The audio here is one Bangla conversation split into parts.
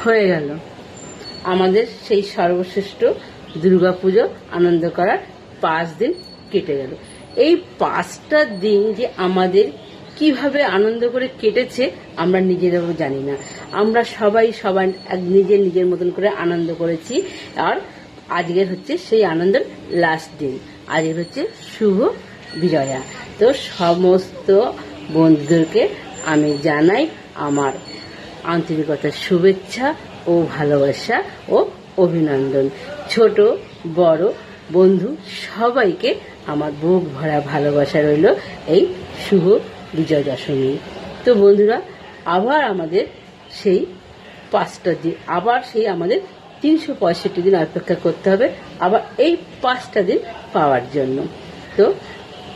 হয়ে গেল আমাদের সেই সর্বশ্রেষ্ঠ দুর্গাপুজো আনন্দ করার 5 দিন কেটে গেল। এই 5টা দিন যে আমাদের কিভাবে আনন্দ করে কেটেছে আমরা নিজেরাও জানি না। আমরা সবাই নিজের নিজের মতন করে আনন্দ করেছি। আর আজকের হচ্ছে সেই আনন্দের লাস্ট দিন, আজকের হচ্ছে শুভ বিজয়া। তো সমস্ত বন্ধুদেরকে আমি জানাই আমার আন্তরিকতার শুভেচ্ছা ও ভালোবাসা ও অভিনন্দন। ছোট বড় বন্ধু সবাইকে আমার বুক ভরা ভালোবাসা রইল এই শুভ বিজয়া দশমী। তো বন্ধুরা, আবার আমাদের সেই 5টা দিন, আবার সেই আমাদের 365 দিন অপেক্ষা করতে হবে আবার এই 5টা দিন পাওয়ার জন্য। তো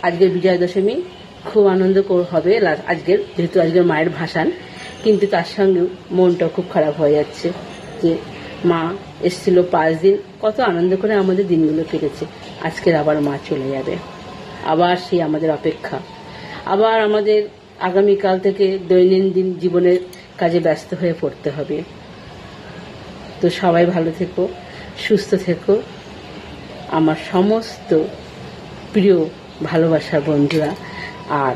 আজকের বিজয়া দশমী খুব আনন্দ হবে আজকের, যেহেতু আজকের মায়ের ভাসান, কিন্তু তার সঙ্গেও মনটা খুব খারাপ হয়ে যাচ্ছে যে মা এসেছিল 5 দিন, কত আনন্দ করে আমাদের দিনগুলো কেটেছে, আজকের আবার মা চলে যাবে। আবার সেই আমাদের অপেক্ষা, আবার আমাদের আগামীকাল থেকে দৈনন্দিন জীবনের কাজে ব্যস্ত হয়ে পড়তে হবে। তো সবাই ভালো থেকো, সুস্থ থেকো আমার সমস্ত প্রিয় ভালোবাসার বন্ধুরা। আর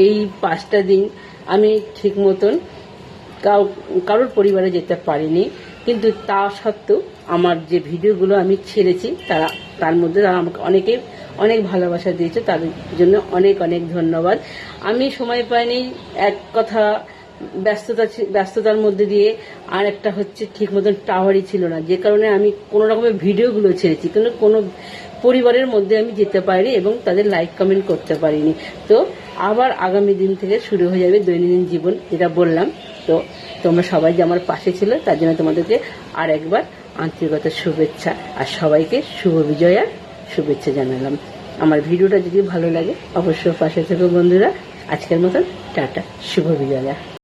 এই 5টা দিন আমি ঠিক মতন কারোর পরিবারে যেতে পারিনি, কিন্তু তা সত্ত্বেও আমার যে ভিডিওগুলো আমি ছেড়েছি তার মধ্যে তারা আমাকে অনেক ভালোবাসা দিয়েছে, তার জন্য অনেক ধন্যবাদ। আমি সময় পাইনি, এক কথা ব্যস্ততার মধ্যে দিয়ে, আর একটা হচ্ছে ঠিক মতন টাওয়ারই ছিল না, যে কারণে আমি কোনো রকমের ভিডিওগুলো ছেড়েছি, কিন্তু কোনো পরিবারের মধ্যে আমি যেতে পারিনি এবং তাদের লাইক কমেন্ট করতে পারিনি। তো আবার আগামী দিন থেকে শুরু হয়ে যাবে দৈনন্দিন জীবন, যেটা বললাম। তো তোমরা সবাই যে আমার পাশে ছিল তার জন্য তোমাদেরকে আর একবার আন্তরিকতার শুভেচ্ছা আর সবাইকে শুভ বিজয়ার শুভেচ্ছা জানালাম। আমার ভিডিওটা যদি ভালো লাগে অবশ্যই পাশে থেকো বন্ধুরা। আজকের মতন টাটা, শুভ বিজয়া।